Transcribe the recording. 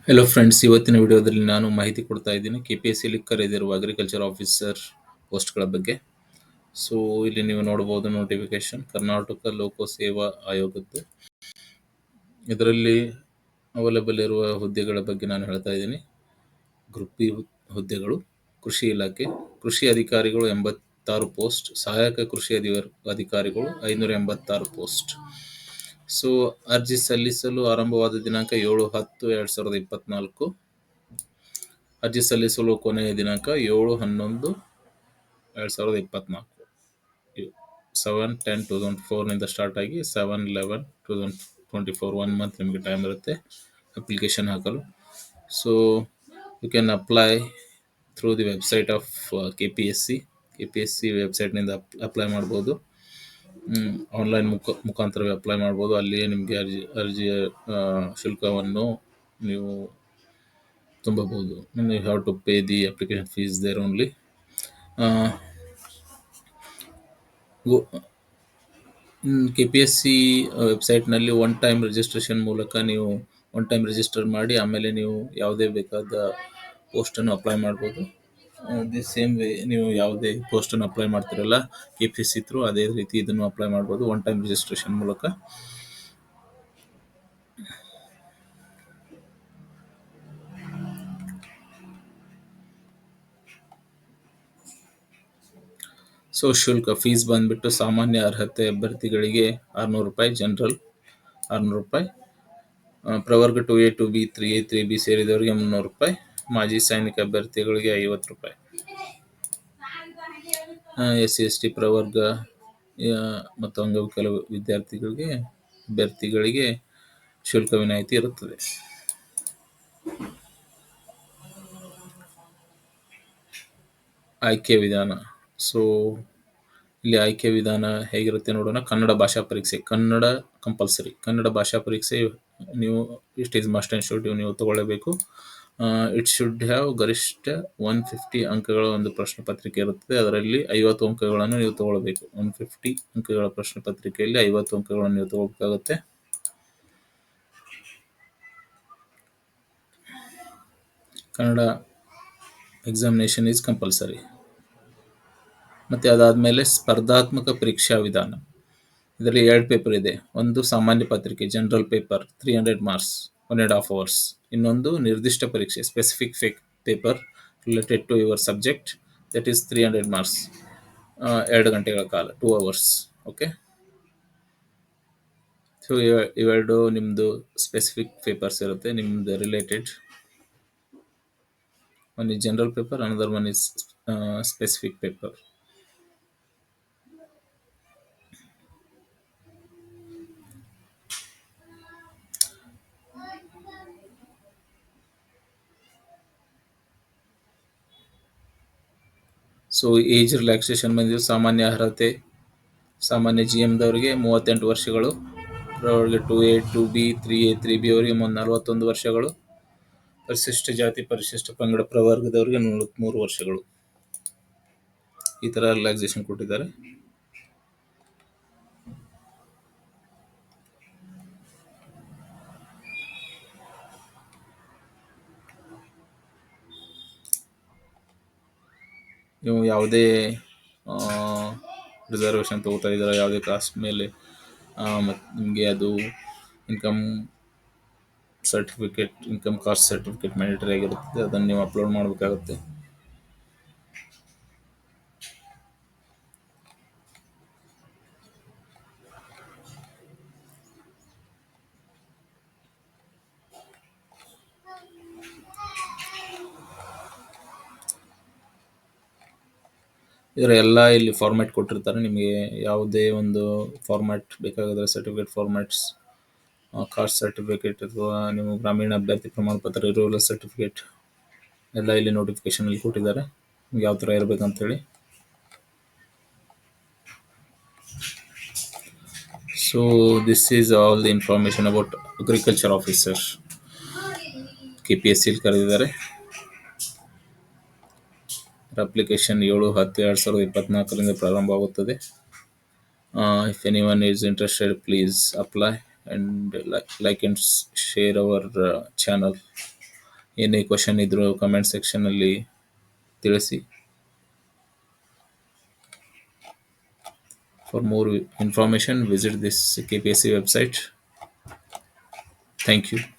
Hello friends, ಇವತ್ತಿನ ವಿಡಿಯೋದಲ್ಲಿ ನಾನು ಮಾಹಿತಿ ಕೊಡ್ತಾ ಇದ್ದೀನಿ KPSC ಕರೆದಿರುವ ಅಗ್ರಿಕಲ್ಚರ್ ಆಫೀಸರ್ ಪೋಸ್ಟ್ಗಳ ಬಗ್ಗೆ. ಸೊ ಇಲ್ಲಿ ನೀವು ನೋಡಬಹುದು ನೋಟಿಫಿಕೇಶನ್ ಕರ್ನಾಟಕ ಲೋಕ ಸೇವಾ ಆಯೋಗದ್ದು. ಇದರಲ್ಲಿ ಅವೈಲೇಬಲ್ ಇರುವ ಹುದ್ದೆಗಳ ಬಗ್ಗೆ ನಾನು ಹೇಳ್ತಾ ಇದ್ದೀನಿ. ಗ್ರೂಪ್ ಬಿ ಹುದ್ದೆಗಳು: ಕೃಷಿ ಇಲಾಖೆ ಕೃಷಿ ಅಧಿಕಾರಿಗಳು 86 ಪೋಸ್ಟ್, ಸಹಾಯಕ ಕೃಷಿ ಅಧಿಕಾರಿಗಳು 586 ಪೋಸ್ಟ್. ಸೊ ಅರ್ಜಿ ಸಲ್ಲಿಸಲು ಆರಂಭವಾದ ದಿನಾಂಕ 7/10/2024. ಅರ್ಜಿ ಸಲ್ಲಿಸಲು ಕೊನೆಯ ದಿನಾಂಕ 7/11/2024. 7/10/2004 ನಿಂದ ಸ್ಟಾರ್ಟ್ ಆಗಿ 7/11/2024 1 ಮಂತ್ ನಿಮಗೆ ಟೈಮ್ ಇರುತ್ತೆ ಅಪ್ಲಿಕೇಶನ್ ಹಾಕಲು. So you can apply through the website of KPSC ವೆಬ್ಸೈಟ್ನಿಂದ ಅಪ್ಲೈ ಮಾಡ್ಬೋದು. ಆನ್ಲೈನ್ ಮುಖಾಂತರವೇ ಅಪ್ಲೈ ಮಾಡ್ಬೋದು. ಅಲ್ಲಿಯೇ ನಿಮಗೆ ಅರ್ಜಿಯ ಶುಲ್ಕವನ್ನು ನೀವು ತುಂಬಬಹುದು. You have to pay the application fees there only. KPSC ವೆಬ್ಸೈಟ್ನಲ್ಲಿ ಒನ್ ಟೈಮ್ ರಿಜಿಸ್ಟ್ರೇಷನ್ ಮೂಲಕ ನೀವು ಒನ್ ಟೈಮ್ ರಿಜಿಸ್ಟರ್ ಮಾಡಿ ಆಮೇಲೆ ನೀವು ಯಾವುದೇ ಬೇಕಾದ ಪೋಸ್ಟನ್ನು ಅಪ್ಲೈ ಮಾಡ್ಬೋದು. ದಿ ಸೇಮ್ ವೇ ನೀವು ಯಾವುದೇ ಪೋಸ್ಟನ್ನು ಅಪ್ಲೈ ಮಾಡ್ತಿರಲ್ಲ KPSC ಥ್ರೂ, ಅದೇ ರೀತಿ ಇದನ್ನು ಅಪ್ಲೈ ಮಾಡ್ಬೋದು ಒನ್ ಟೈಮ್ ರಿಜಿಸ್ಟ್ರೇಷನ್ ಮೂಲಕ. ಸೊ ಶುಲ್ಕ ಫೀಸ್ ಬಂದ್ಬಿಟ್ಟು ಸಾಮಾನ್ಯ ಅರ್ಹತೆ ಅಭ್ಯರ್ಥಿಗಳಿಗೆ 600 ರೂಪಾಯಿ, ಜನರಲ್ 600 ರೂಪಾಯಿ, ಪ್ರವರ್ಗ 2A 2B 3A 3B ಸೇರಿದವರಿಗೆ 300 ರೂಪಾಯಿ, ಮಾಜಿ ಸೈನಿಕ ಅಭ್ಯರ್ಥಿಗಳಿಗೆ 50 ರೂಪಾಯಿ, SC ST ಪ್ರವರ್ಗ ಮತ್ತು ಅಂಗವಿಕಲ ಅಭ್ಯರ್ಥಿಗಳಿಗೆ ಶುಲ್ಕ ವಿನಾಯಿತಿ ಇರುತ್ತದೆ. ಆಯ್ಕೆ ವಿಧಾನ. ಸೊ ಇಲ್ಲಿ ಆಯ್ಕೆ ವಿಧಾನ ಹೇಗಿರುತ್ತೆ ನೋಡೋಣ. ಕನ್ನಡ ಭಾಷಾ ಪರೀಕ್ಷೆ, ಕನ್ನಡ ಕಂಪಲ್ಸರಿ. ಕನ್ನಡ ಭಾಷಾ ಪರೀಕ್ಷೆ ನೀವು it is must and should ನೀವು ತಗೊಳ್ಳೇಬೇಕು. ಇಟ್ ಶುಡ್ ಹ್ಯಾವ್ ಗರಿಷ್ಠ 150 ಅಂಕಗಳ ಒಂದು ಪ್ರಶ್ನೆ ಪತ್ರಿಕೆ ಇರುತ್ತದೆ. ಅದರಲ್ಲಿ 50 ಅಂಕಗಳನ್ನು ನೀವು ತಗೊಳ್ಬೇಕು. 150 ಅಂಕಗಳ ಪ್ರಶ್ನೆ ಪತ್ರಿಕೆಯಲ್ಲಿ 50 ಅಂಕಗಳನ್ನು ನೀವು ತಗೋಬೇಕಾಗುತ್ತೆ. Kannada examination is compulsory. ಮತ್ತು ಅದಾದಮೇಲೆ ಸ್ಪರ್ಧಾತ್ಮಕ ಪರೀಕ್ಷಾ ವಿಧಾನ. ಇದರಲ್ಲಿ 2 ಪೇಪರ್ ಇದೆ. ಒಂದು ಸಾಮಾನ್ಯ ಪತ್ರಿಕೆ ಜನರಲ್ ಪೇಪರ್ 300 ಮಾರ್ಕ್ಸ್ 1.5 hours. ಇನ್ನೊಂದು ನಿರ್ದಿಷ್ಟ ಪರೀಕ್ಷೆ specific paper related to your subject, that is 300 marks 2 ಗಂಟೆಗಳ ಕಾಲ 2 hours. ಓಕೆ. ಸೊ ಇವೆರಡು ನಿಮ್ಮದು ಸ್ಪೆಸಿಫಿಕ್ ಪೇಪರ್ಸ್ ಇರುತ್ತೆ ನಿಮ್ಮದು related. One is general paper, another one is specific paper. So age relaxation ಬಂದಿದ್ದು ಸಾಮಾನ್ಯ ಅರ್ಹತೆ, ಸಾಮಾನ್ಯ GMದವರಿಗೆ 38 ವರ್ಷಗಳು, ಪ್ರವರ್ಗ 2A 2B 3A 3B ಅವರಿಗೆ 41 ವರ್ಷಗಳು, ಪರಿಶಿಷ್ಟ ಜಾತಿ ಪರಿಶಿಷ್ಟ ಪಂಗಡ ಪ್ರವರ್ಗದವರಿಗೆ 43 ವರ್ಷಗಳು. ಈ ಥರ ರಿಲ್ಯಾಕ್ಸೇಷನ್ ಕೊಟ್ಟಿದ್ದಾರೆ. ನೀವು ಯಾವುದೇ ರಿಸರ್ವೇಷನ್ ತಗೋತಾ ಇದ್ದೀರಾ ಯಾವುದೇ ಕಾಸ್ಟ್ ಮೇಲೆ, ಮತ್ತು ನಿಮಗೆ ಅದು ಇನ್ಕಮ್ ಕಾಸ್ಟ್ ಸರ್ಟಿಫಿಕೇಟ್ ಮ್ಯಾಂಡೇಟರಿ ಆಗಿರುತ್ತದೆ. ಅದನ್ನು ನೀವು ಅಪ್ಲೋಡ್ ಮಾಡಬೇಕಾಗುತ್ತೆ. ಇದರ ಎಲ್ಲ ಇಲ್ಲಿ ಫಾರ್ಮ್ಯಾಟ್ ಕೊಟ್ಟಿರ್ತಾರೆ. ನಿಮಗೆ ಯಾವುದೇ ಒಂದು ಫಾರ್ಮ್ಯಾಟ್ ಬೇಕಾಗಿದ್ರೆ ಸರ್ಟಿಫಿಕೇಟ್ ಫಾರ್ಮ್ಯಾಟ್ಸ್, ಕಾಸ್ಟ್ ಸರ್ಟಿಫಿಕೇಟ್ ಅಥವಾ ನೀವು ಗ್ರಾಮೀಣ ಅಭ್ಯರ್ಥಿ ಪ್ರಮಾಣ ಪತ್ರ, ರೂರಲ್ ಸರ್ಟಿಫಿಕೇಟ್ ಎಲ್ಲ ಇಲ್ಲಿ ನೋಟಿಫಿಕೇಶನಲ್ಲಿ ಕೊಟ್ಟಿದ್ದಾರೆ ನಿಮ್ಗೆ ಯಾವ ಥರ ಇರಬೇಕಂತೇಳಿ. So this is all the information about agriculture officer KPSC ಕರೆದಿದ್ದಾರೆ. ಅಪ್ಲಿಕೇಶನ್ 7/10/2024 ಪ್ರಾರಂಭವಾಗುತ್ತದೆ. If anyone is interested, please apply and like and share our channel. ಏನೇ ಕ್ವಶನ್ ಇದ್ರೂ ಕಮೆಂಟ್ ಸೆಕ್ಷನಲ್ಲಿ ತಿಳಿಸಿ. For more information, visit this KPSC website. Thank you.